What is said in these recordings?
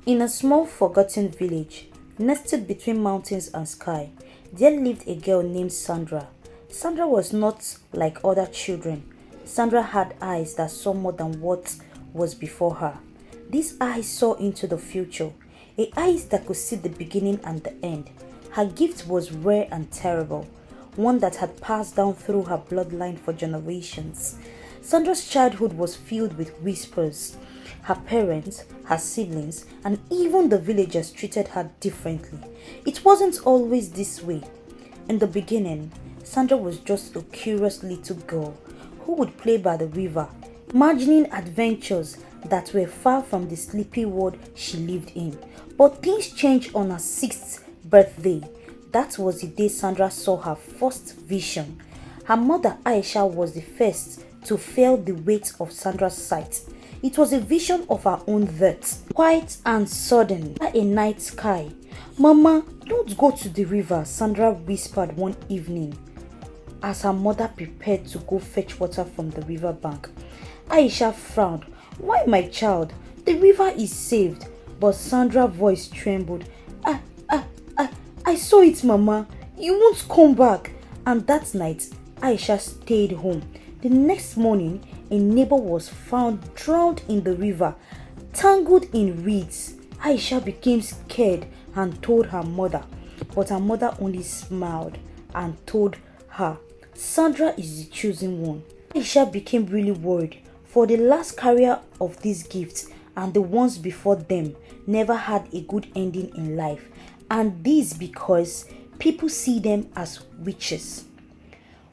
In a small forgotten village, nestled between mountains and sky, there lived a girl named Sandra. Sandra was not like other children. Sandra had eyes that saw more than what was before her. These eyes saw into the future, a eyes that could see the beginning and the end. Her gift was rare and terrible, one that had passed down through her bloodline for generations. Sandra's childhood was filled with whispers. Her parents, her siblings, and even the villagers treated her differently. It wasn't always this way. In the beginning, Sandra was just a curious little girl who would play by the river, imagining adventures that were far from the sleepy world she lived in. But things changed on her 6th birthday. That was the day Sandra saw her first vision. Her mother Aisha was the first to feel the weight of Sandra's sight. It was a vision of her own death, quiet and sudden, like a night sky. "Mama, don't go to the river," Sandra whispered one evening as her mother prepared to go fetch water from the river bank. Aisha frowned. "Why, my child? The river is saved." But Sandra's voice trembled. I saw it, Mama. You won't come back." And that night, Aisha stayed home. The next morning, a neighbor was found drowned in the river, tangled in reeds. Aisha became scared and told her mother, but her mother only smiled and told her, "Sandra is the chosen one." Aisha became really worried, for the last carrier of these gifts and the ones before them never had a good ending in life, and this because people see them as witches.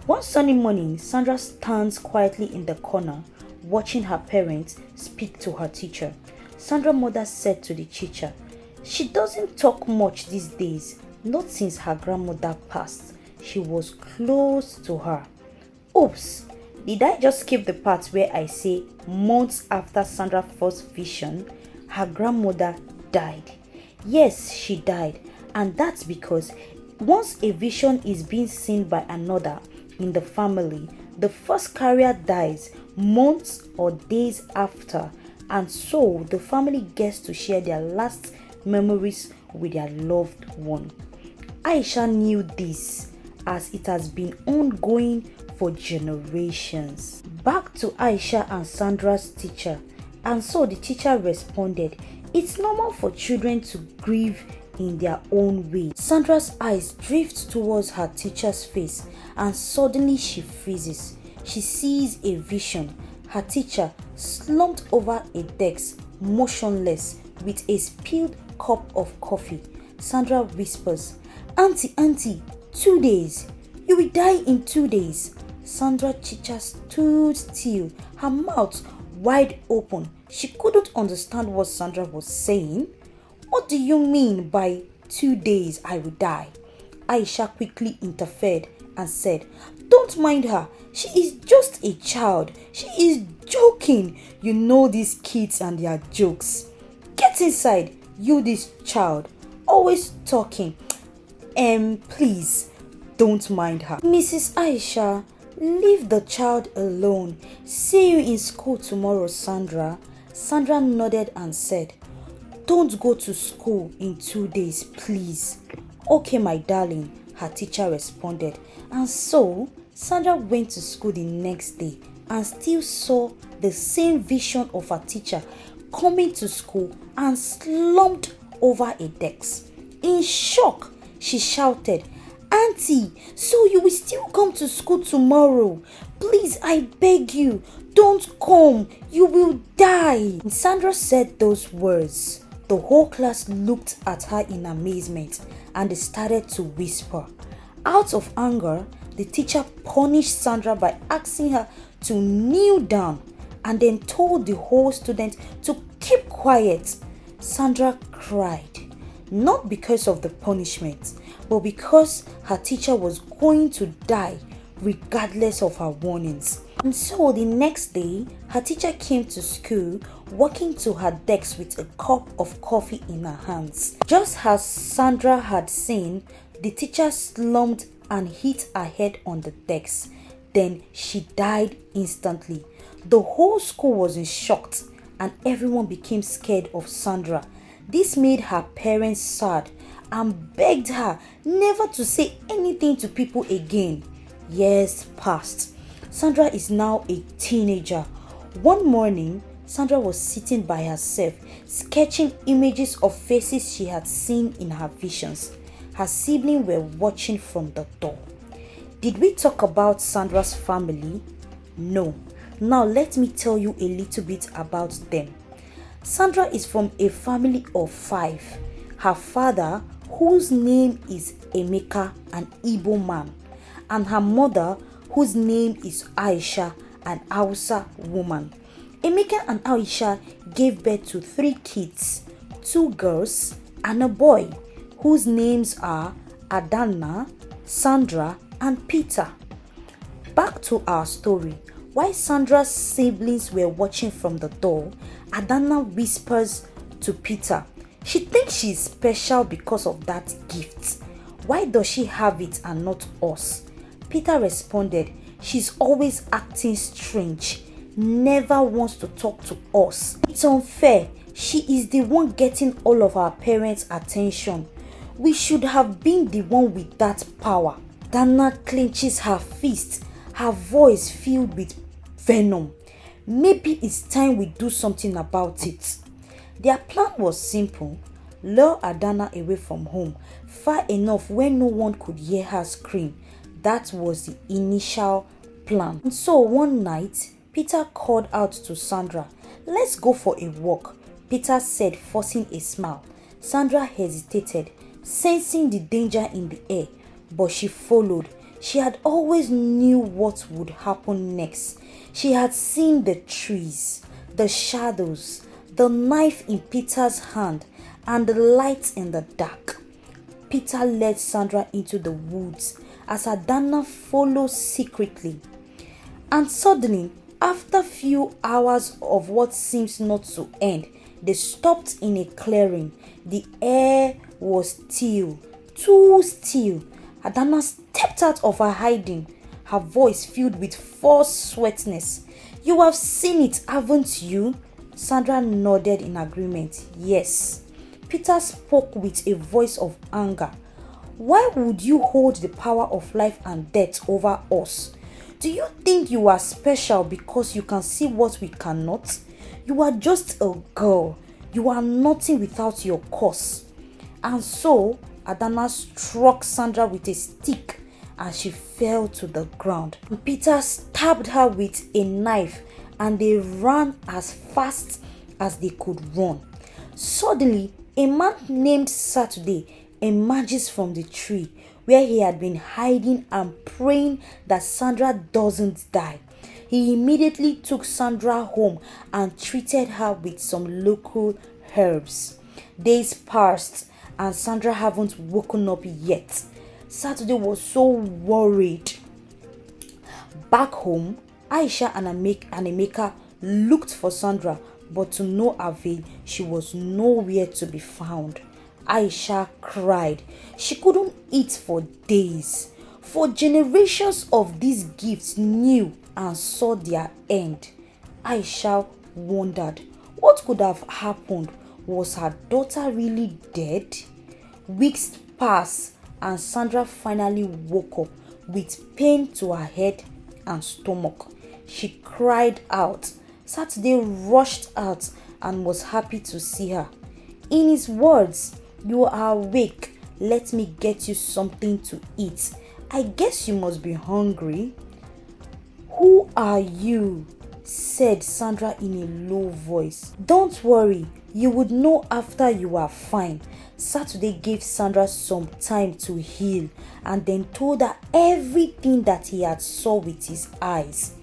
One sunny morning, Sandra stands quietly in the corner, watching her parents speak to her teacher. Sandra's mother said to the teacher, "She doesn't talk much these days, not since her grandmother passed. She was close to her." Oops, did I just skip the part where I say months after Sandra's first vision, her grandmother died? Yes, she died, and that's because once a vision is being seen by another in the family, the first carrier dies months or days after, and so the family gets to share their last memories with their loved one. Aisha knew this, as it has been ongoing for generations. Back to Aisha and Sandra's teacher, and so the teacher responded, "It's normal for children to grieve in their own way." Sandra's eyes drift towards her teacher's face, and suddenly she freezes. She sees a vision. Her teacher slumped over a desk, motionless, with a spilled cup of coffee. Sandra whispers, Auntie, 2 days. You will die in 2 days." Sandra's teacher stood still, her mouth wide open. She couldn't understand what Sandra was saying. "What do you mean by 2 days I will die?" Aisha quickly interfered and said, "Don't mind her. She is just a child. She is joking. You know these kids and their jokes. Get inside, you this child. Always talking. Please, don't mind her." "Mrs. Aisha, leave the child alone. See you in school tomorrow, Sandra." Sandra nodded and said, "Don't go to school in 2 days, please." "Okay, my darling," her teacher responded. And so, Sandra went to school the next day and still saw the same vision of her teacher coming to school and slumped over a desk. In shock, she shouted, "Auntie, so you will still come to school tomorrow? Please, I beg you, don't come. You will die." When Sandra said those words, the whole class looked at her in amazement and they started to whisper. Out of anger, the teacher punished Sandra by asking her to kneel down and then told the whole student to keep quiet. Sandra cried, not because of the punishment, but because her teacher was going to die regardless of her warnings. And so the next day, her teacher came to school walking to her desk with a cup of coffee in her hands. Just as Sandra had seen, the teacher slumped and hit her head on the desk. Then she died instantly. The whole school was in shock and everyone became scared of Sandra. This made her parents sad and begged her never to say anything to people again. Years passed. Sandra is now a teenager. One morning, Sandra was sitting by herself, sketching images of faces she had seen in her visions. Her siblings were watching from the door. Did we talk about Sandra's family? No. Now let me tell you a little bit about them. Sandra is from a family of 5. Her father, whose name is Emeka, an Igbo man, and her mother, whose name is Aisha, an Hausa woman. Emeka and Aisha gave birth to 3 kids, 2 girls and a boy, whose names are Adana, Sandra, and Peter. Back to our story. While Sandra's siblings were watching from the door, Adana whispers to Peter, she thinks she is special because of that gift. Why does she have it and not us? Peter responded, she's always acting strange, never wants to talk to us. It's unfair. She is the one getting all of our parents' attention. We should have been the one with that power. Dana clenches her fist, her voice filled with venom. Maybe it's time we do something about it. Their plan was simple. Lure Adana away from home, far enough where no one could hear her scream. That was the initial plan. And so one night, Peter called out to Sandra, let's go for a walk, Peter said, forcing a smile. Sandra hesitated, sensing the danger in the air, but she followed. She had always knew what would happen next. She had seen the trees, the shadows, the knife in Peter's hand, and the light in the dark. Peter led Sandra into the woods as Adana followed secretly. And suddenly, after few hours of what seems not to end, they stopped in a clearing. The air was still, too still. Adana stepped out of her hiding, her voice filled with forced sweetness. You have seen it, haven't you? Sandra nodded in agreement. Yes. Peter spoke with a voice of anger. Why would you hold the power of life and death over us? Do you think you are special because you can see what we cannot? You are just a girl. You are nothing without your cause. And so, Adana struck Sandra with a stick and she fell to the ground. Peter stabbed her with a knife and they ran as fast as they could run. Suddenly, a man named Saturday emerges from the tree where he had been hiding and praying that Sandra doesn't die. He immediately took Sandra home and treated her with some local herbs. Days passed and Sandra haven't woken up yet. Saturday was so worried. Back home, Aisha and Emeka looked for Sandra, but to no avail. She was nowhere to be found. Aisha cried. She couldn't eat for days. For generations of these gifts knew and saw their end. Aisha wondered, what could have happened? Was her daughter really dead? Weeks passed and Sandra finally woke up with pain to her head and stomach. She cried out. Saturday rushed out and was happy to see her. In his words, you are awake. Let me get you something to eat. I guess you must be hungry. Who are you? Said Sandra in a low voice. Don't worry, you would know after you are fine. Saturday gave Sandra some time to heal and then told her everything that he had saw with his eyes.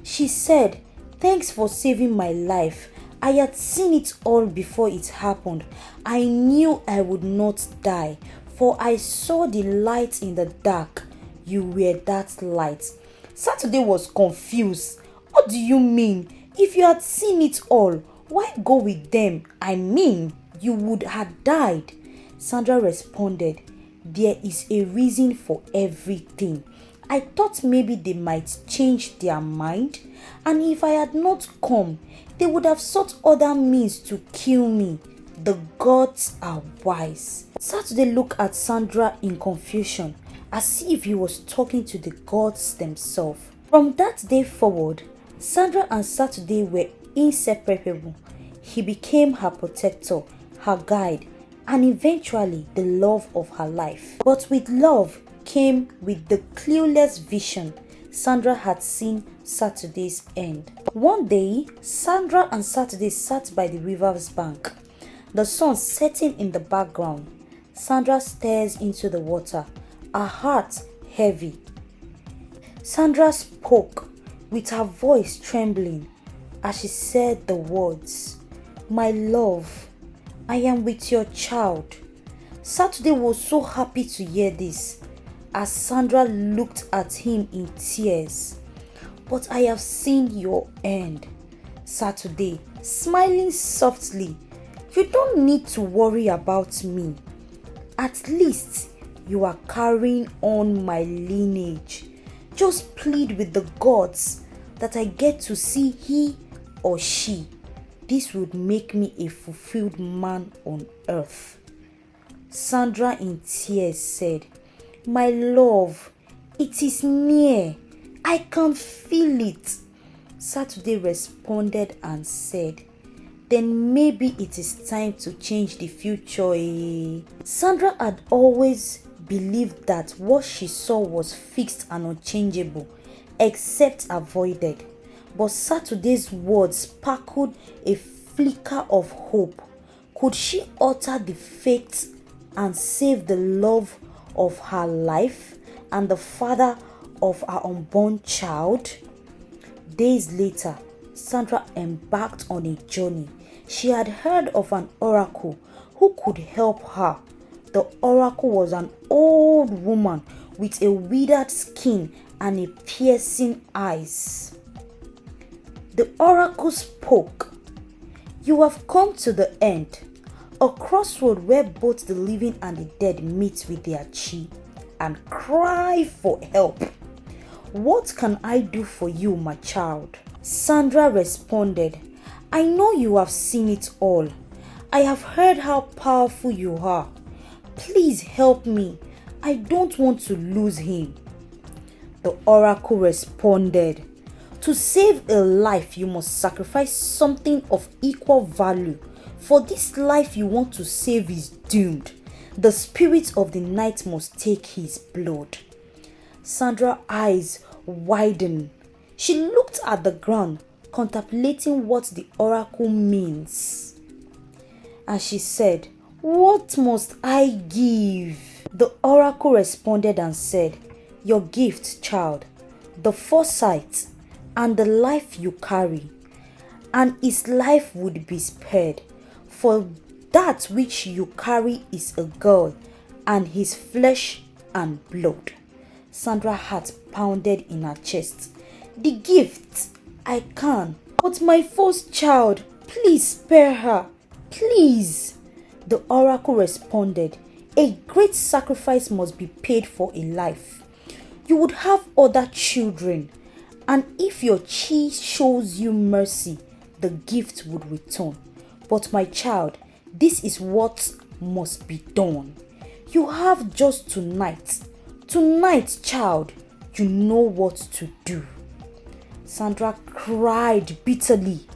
She said, thanks for saving my life. I had seen it all before it happened. I knew I would not die, for I saw the light in the dark. You were that light. Saturday was confused. What do you mean? If you had seen it all, why go with them? I mean, you would have died. Sandra responded, there is a reason for everything. I thought maybe they might change their mind, and if I had not come, they would have sought other means to kill me. The gods are wise. Saturday looked at Sandra in confusion, as if he was talking to the gods themselves. From that day forward, Sandra and Saturday were inseparable. He became her protector, her guide, and eventually the love of her life. But with love came with the clueless vision Sandra had seen Saturday's end. One day, Sandra and Saturday sat by the river's bank, the sun setting in the background. Sandra stares into the water, her heart heavy. Sandra spoke with her voice trembling as she said the words, "My love, I am with your child." Saturday was so happy to hear this as Sandra looked at him in tears. "But I have seen your end." Saturday, smiling softly, "You don't need to worry about me. At least you are carrying on my lineage. Just plead with the gods that I get to see he or she. This would make me a fulfilled man on earth." Sandra in tears said, "My love, it is near. I can feel it." Saturday responded and said, "Then maybe it is time to change the future, eh?" Sandra had always believed that what she saw was fixed and unchangeable, except avoided. But Saturday's words sparkled a flicker of hope. Could she alter the fate and save the love of her life and the father of her unborn child? Days later, Sandra embarked on a journey. She had heard of an oracle who could help her. The oracle was an old woman with a withered skin and a piercing eyes. The oracle spoke, "You have come to the end, a crossroad where both the living and the dead meet with their chi and cry for help. What can I do for you, my child?" Sandra responded, "I know you have seen it all. I have heard how powerful you are. Please help me. I don't want to lose him." The oracle responded, "To save a life, you must sacrifice something of equal value. For this life you want to save is doomed. The spirit of the night must take his blood." Sandra's eyes widened. She looked at the ground, contemplating what the oracle means. And she said, "What must I give?" The oracle responded and said, "Your gift, child, the foresight and the life you carry, and his life would be spared. For that which you carry is a girl, and his flesh and blood." Sandra's heart pounded in her chest. "The gift, I can, but my first child, please spare her, please." The oracle responded, "A great sacrifice must be paid for a life. You would have other children, and if your chi shows you mercy, the gift would return. But my child, this is what must be done. You have just tonight. Tonight, child, you know what to do." Sandra cried bitterly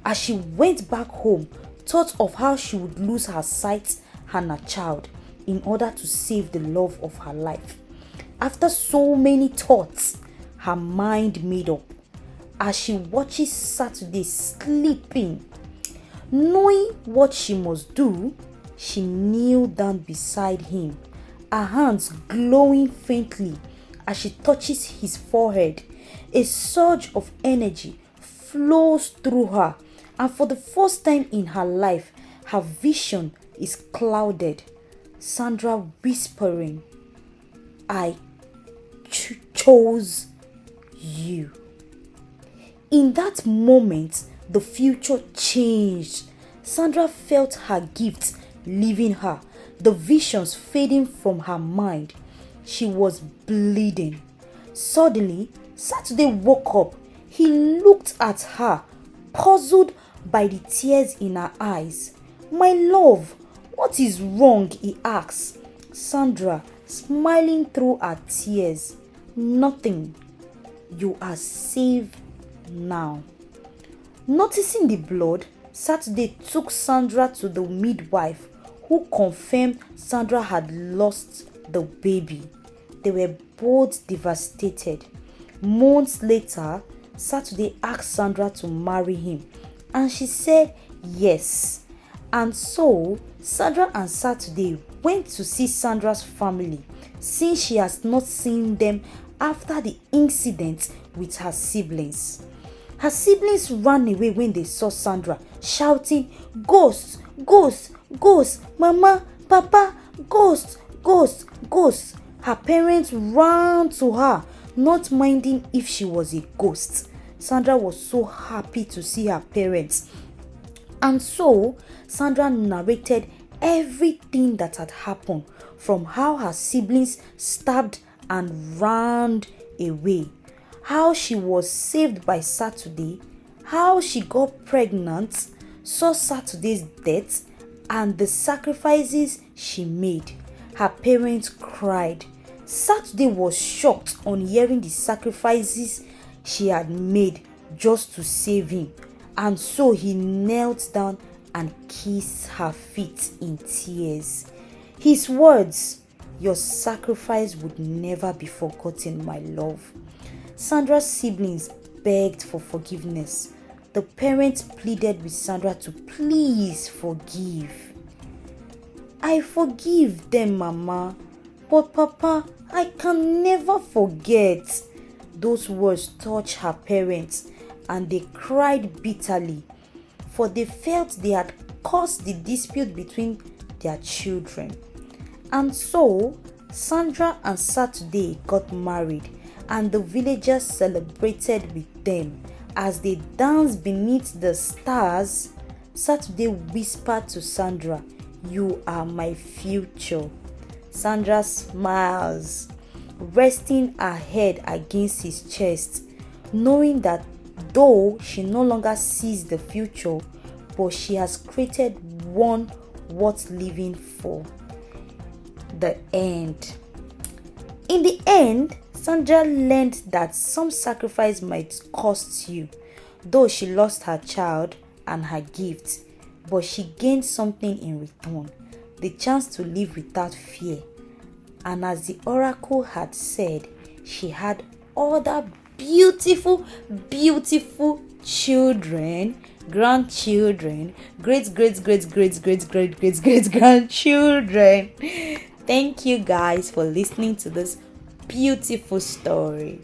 as she went back home, thought of how she would lose her sight and her child in order to save the love of her life. After so many thoughts, her mind made up. As she watches Saturday sleeping, knowing what she must do, she kneeled down beside him, her hands glowing faintly as she touches his forehead. A surge of energy flows through her, and for the first time in her life, her vision is clouded. Sandra whispering, "I chose you." In that moment, the future changed. Sandra felt her gifts leaving her, the visions fading from her mind. She was bleeding. Suddenly, Saturday woke up. He looked at her, puzzled by the tears in her eyes. My love, what is wrong? He asks. Sandra, smiling through her tears. Nothing. You are safe now. Noticing the blood, Saturday took Sandra to the midwife, who confirmed Sandra had lost the baby. They were both devastated. Months later, Saturday asked Sandra to marry him, and she said yes. And so, Sandra and Saturday went to see Sandra's family, since she has not seen them after the incident with her siblings. Her siblings ran away when they saw Sandra, shouting, "Ghost! Ghost! Ghost! Mama! Papa! Ghost! Ghost! Ghost!" Her parents ran to her, not minding if she was a ghost. Sandra was so happy to see her parents. And so, Sandra narrated everything that had happened, from how her siblings stabbed and ran away, how she was saved by Saturday, how she got pregnant, saw Saturday's death, and the sacrifices she made. Her parents cried. Saturday was shocked on hearing the sacrifices she had made just to save him, and so he knelt down and kissed her feet in tears. His words, "Your sacrifice would never be forgotten, my love." Sandra's siblings begged for forgiveness. The parents pleaded with Sandra to please forgive. "I forgive them, Mama, but Papa, I can never forget." Those words touched her parents, and they cried bitterly, for they felt they had caused the dispute between their children. And so, Sandra and Saturday got married, and the villagers celebrated with them. As they danced beneath the stars, Saturday whispered to Sandra, "You are my future." Sandra smiles, resting her head against his chest, knowing that though she no longer sees the future, but she has created one worth living for. The end. In the end, Sandra learned that some sacrifice might cost you. Though she lost her child and her gift, but she gained something in return, the chance to live without fear. And as the oracle had said, she had other beautiful, beautiful children, grandchildren, great grandchildren. Thank you guys for listening to this beautiful story.